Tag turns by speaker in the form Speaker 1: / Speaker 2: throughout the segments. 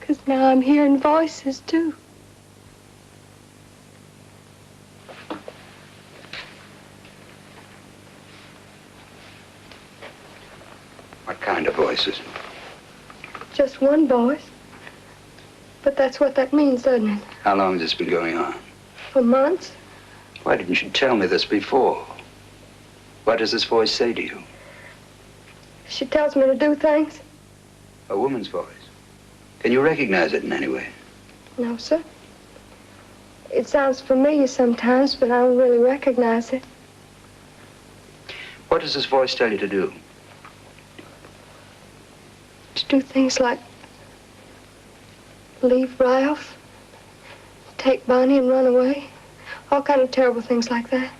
Speaker 1: 'Cause now I'm hearing voices, too.
Speaker 2: What kind of voices?
Speaker 1: Just one voice. But that's what that means, doesn't it?
Speaker 2: How long has this been going on?
Speaker 1: For months.
Speaker 2: Why didn't you tell me this before? What does this voice say to you?
Speaker 1: She tells me to do things.
Speaker 2: A woman's voice. Can you recognize it in any way?
Speaker 1: No, sir. It sounds familiar sometimes, but I don't really recognize it.
Speaker 2: What does this voice tell you to do?
Speaker 1: To do things like leave Ralph, take Bonnie and run away. All kind of terrible things like that.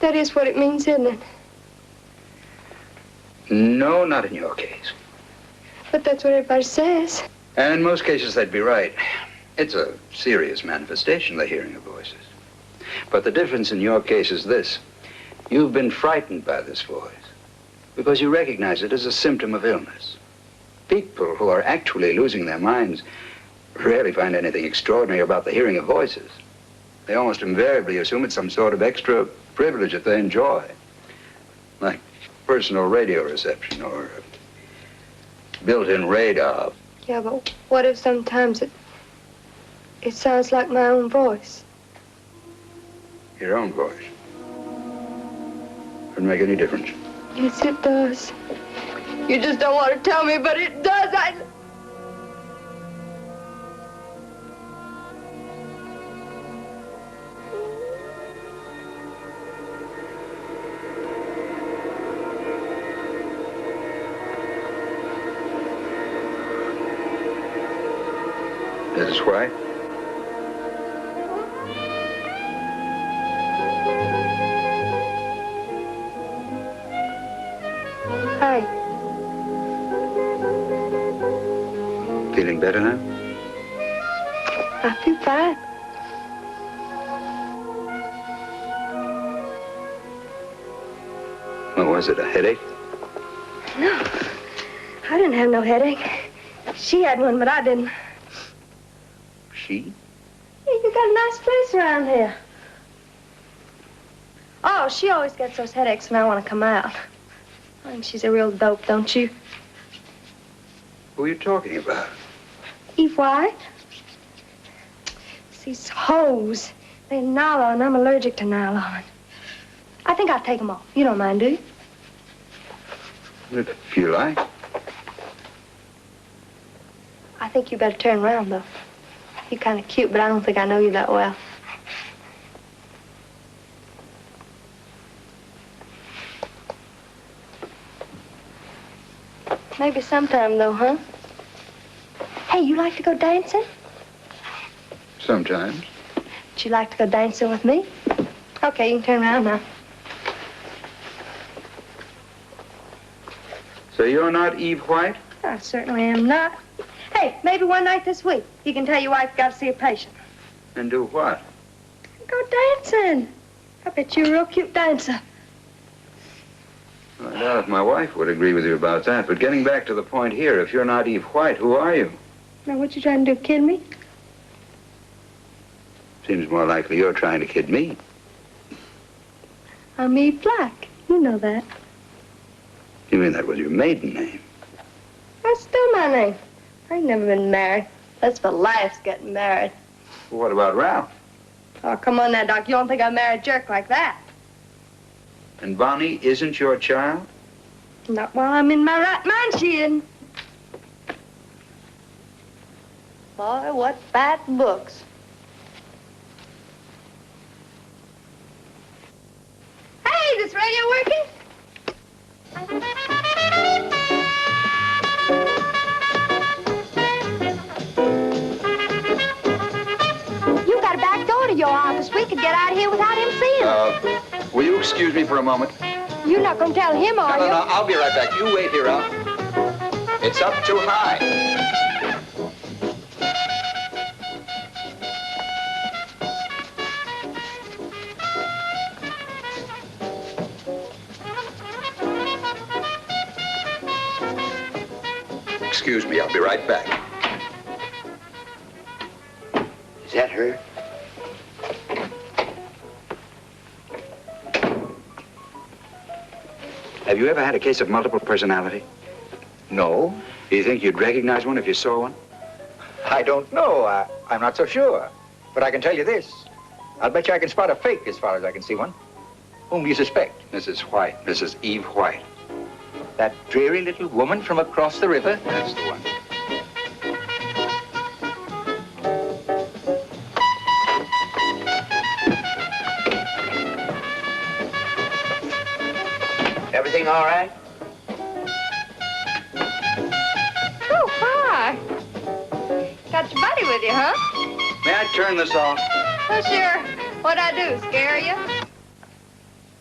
Speaker 1: That is what it means, isn't it?
Speaker 2: No, not in your case.
Speaker 1: But that's what everybody says.
Speaker 2: And in most cases, they'd be right. It's a serious manifestation, the hearing of voices. But the difference in your case is this. You've been frightened by this voice because you recognize it as a symptom of illness. People who are actually losing their minds rarely find anything extraordinary about the hearing of voices. They almost invariably assume it's some sort of extra privilege that they enjoy, like personal radio reception or built-in radar.
Speaker 1: Yeah, but what if sometimes it sounds like my own voice?
Speaker 2: Your own voice. Doesn't make any difference.
Speaker 1: Yes, it does. You just don't want to tell me, but it does.
Speaker 2: Mrs. White?
Speaker 1: Hi.
Speaker 2: Feeling better now?
Speaker 1: I feel fine.
Speaker 2: What was it, a headache?
Speaker 1: No, I didn't have no headache. She had one, but I didn't.
Speaker 2: She?
Speaker 1: Yeah, you got a nice place around here. Oh, she always gets those headaches when I want to come out. I think she's a real dope, don't you?
Speaker 2: Who are you talking about?
Speaker 1: Eve White? These hose. They're nylon. I'm allergic to nylon. I think I'll take them off. You don't mind, do you?
Speaker 2: If you like.
Speaker 1: I think you better turn around, though. You're kind of cute, but I don't think I know you that well. Maybe sometime, though, huh? Hey, you like to go dancing?
Speaker 2: Sometimes.
Speaker 1: Would you like to go dancing with me? Okay, you can turn around now.
Speaker 2: So you're not Eve White?
Speaker 1: I certainly am not. Hey, maybe one night this week, you can tell your wife you got to see a patient.
Speaker 2: And do what?
Speaker 1: Go dancing. I bet you're a real cute dancer.
Speaker 2: I doubt if my wife would agree with you about that. But getting back to the point here, if you're not Eve White, who are you?
Speaker 1: Now, what you trying to do, kid me?
Speaker 2: Seems more likely you're trying to kid me.
Speaker 1: I'm Eve Black. You know that.
Speaker 2: You mean that was your maiden name?
Speaker 1: That's still my name. I ain't never been married. That's for life's getting married.
Speaker 2: Well, what about Ralph?
Speaker 1: Oh, come on now, Doc. You don't think I'd marry a jerk like that?
Speaker 2: And Bonnie isn't your child?
Speaker 1: Not while I'm in my right mind, she isn't. Boy, what fat books. Hey, this radio working? You got a back door to your office. We could get out of here without him seeing us.
Speaker 2: Will you excuse me for a moment?
Speaker 1: You're not going to tell him, are you?
Speaker 2: No, I'll be right back. You wait here, Ralph. It's up too high. excuse me. I'll be right back.
Speaker 3: Is that her?
Speaker 2: Have you ever had a case of multiple personality?
Speaker 3: No.
Speaker 2: Do you think you'd recognize one if you saw one?
Speaker 3: I don't know. I'm not so sure. But I can tell you this. I'll bet you I can spot a fake as far as I can see one. Whom do you suspect?
Speaker 2: Mrs. White, Mrs. Eve White.
Speaker 3: That dreary little woman from across the river?
Speaker 2: That's the one.
Speaker 3: Everything all right?
Speaker 1: Oh, hi. Got your buddy with you, huh?
Speaker 2: May I turn this off?
Speaker 1: Oh, sure. What'd I do, scare you?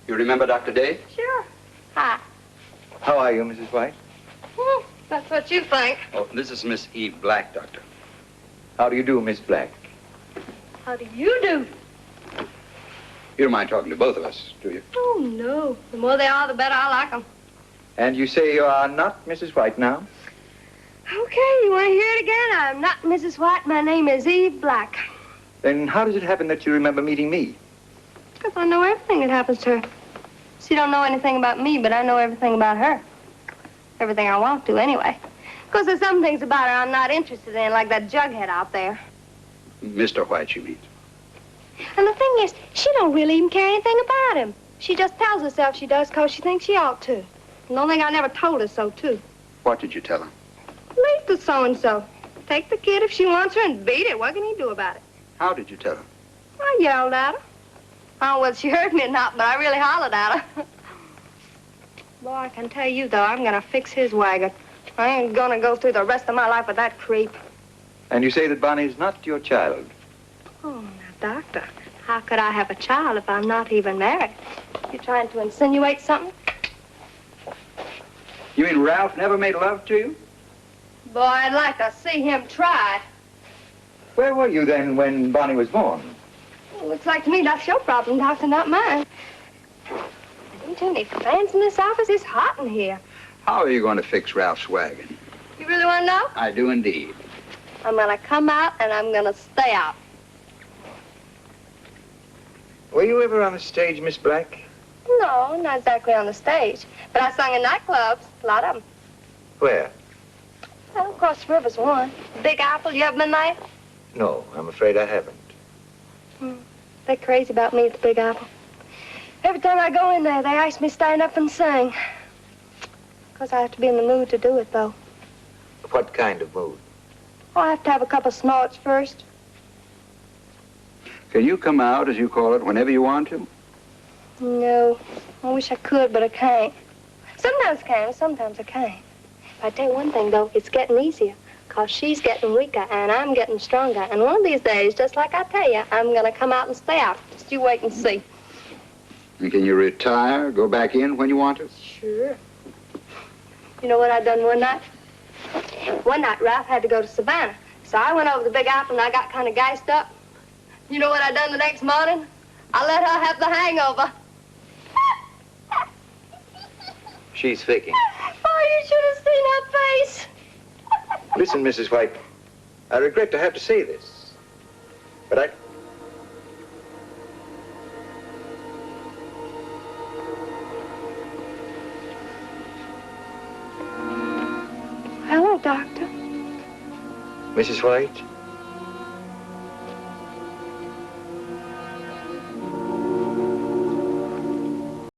Speaker 2: You remember Dr. Day?
Speaker 1: Sure. Hi.
Speaker 3: How are you, Mrs. White?
Speaker 1: That's what you think.
Speaker 2: Oh, this is Miss Eve Black, Doctor.
Speaker 3: How do you do, Miss Black?
Speaker 1: How do you do?
Speaker 2: You don't mind talking to both of us, do you?
Speaker 1: Oh, no. The more they are, the better I like them.
Speaker 3: And you say you are not Mrs. White now?
Speaker 1: Okay, you want to hear it again? I'm not Mrs. White. My name is Eve Black.
Speaker 3: Then how does it happen that you remember meeting me?
Speaker 1: Because I know everything that happens to her. She don't know anything about me, but I know everything about her. Everything I want to, anyway. Because there's some things about her I'm not interested in, like that jughead out there.
Speaker 2: Mr. White, you mean?
Speaker 1: And the thing is, she don't really even care anything about him. She just tells herself she does because she thinks she ought to. And the only thing I never told her so, too.
Speaker 2: What did you tell him?
Speaker 1: Leave the so-and-so. Take the kid if she wants her and beat it. What can he do about it?
Speaker 2: How did you tell him?
Speaker 1: I yelled at her. I don't know whether she heard me or not, but I really hollered at her. Boy, I can tell you, though, I'm going to fix his wagon. I ain't going to go through the rest of my life with that creep.
Speaker 3: And you say that Bonnie's not your child?
Speaker 1: Oh, now, Doctor, how could I have a child if I'm not even married? You trying to insinuate something?
Speaker 2: You mean Ralph never made love to you?
Speaker 1: Boy, I'd like to see him try.
Speaker 3: Where were you then when Bonnie was born?
Speaker 1: Well, looks like to me that's your problem, Doctor, not mine. Ain't too many fans in this office. It's hot in here.
Speaker 2: How are you going to fix Ralph's wagon?
Speaker 1: You really want to know?
Speaker 2: I do indeed.
Speaker 1: I'm going to come out and I'm going to stay out.
Speaker 3: Were you ever on the stage, Miss Black?
Speaker 1: No, not exactly on the stage. But I sung in nightclubs, a lot of them.
Speaker 3: Where?
Speaker 1: Well, across the river's one. Big Apple, you ever been there?
Speaker 3: No, I'm afraid I haven't.
Speaker 1: They're crazy about me at the Big Apple. Every time I go in there, they ask me to stand up and sing. Because I have to be in the mood to do it, though.
Speaker 3: What kind of mood?
Speaker 1: Oh, I have to have a couple snorts first.
Speaker 2: Can you come out, as you call it, whenever you want to?
Speaker 1: No. I wish I could, but I can't. Sometimes I can, sometimes I can't. I tell you one thing, though, it's getting easier. Because she's getting weaker, and I'm getting stronger. And one of these days, just like I tell you, I'm going to come out and stay out. Just you wait and see.
Speaker 2: And can you retire, go back in when you want to?
Speaker 1: Sure. You know what I done one night? One night, Ralph had to go to Savannah. So I went over to the Big Apple, and I got kind of gassed up. You know what I done the next morning? I let her have the hangover.
Speaker 3: She's faking.
Speaker 1: Oh, you should have seen her face.
Speaker 3: Listen, Mrs. White, I regret to have to say this, but
Speaker 1: Hello, Doctor.
Speaker 3: Mrs. White,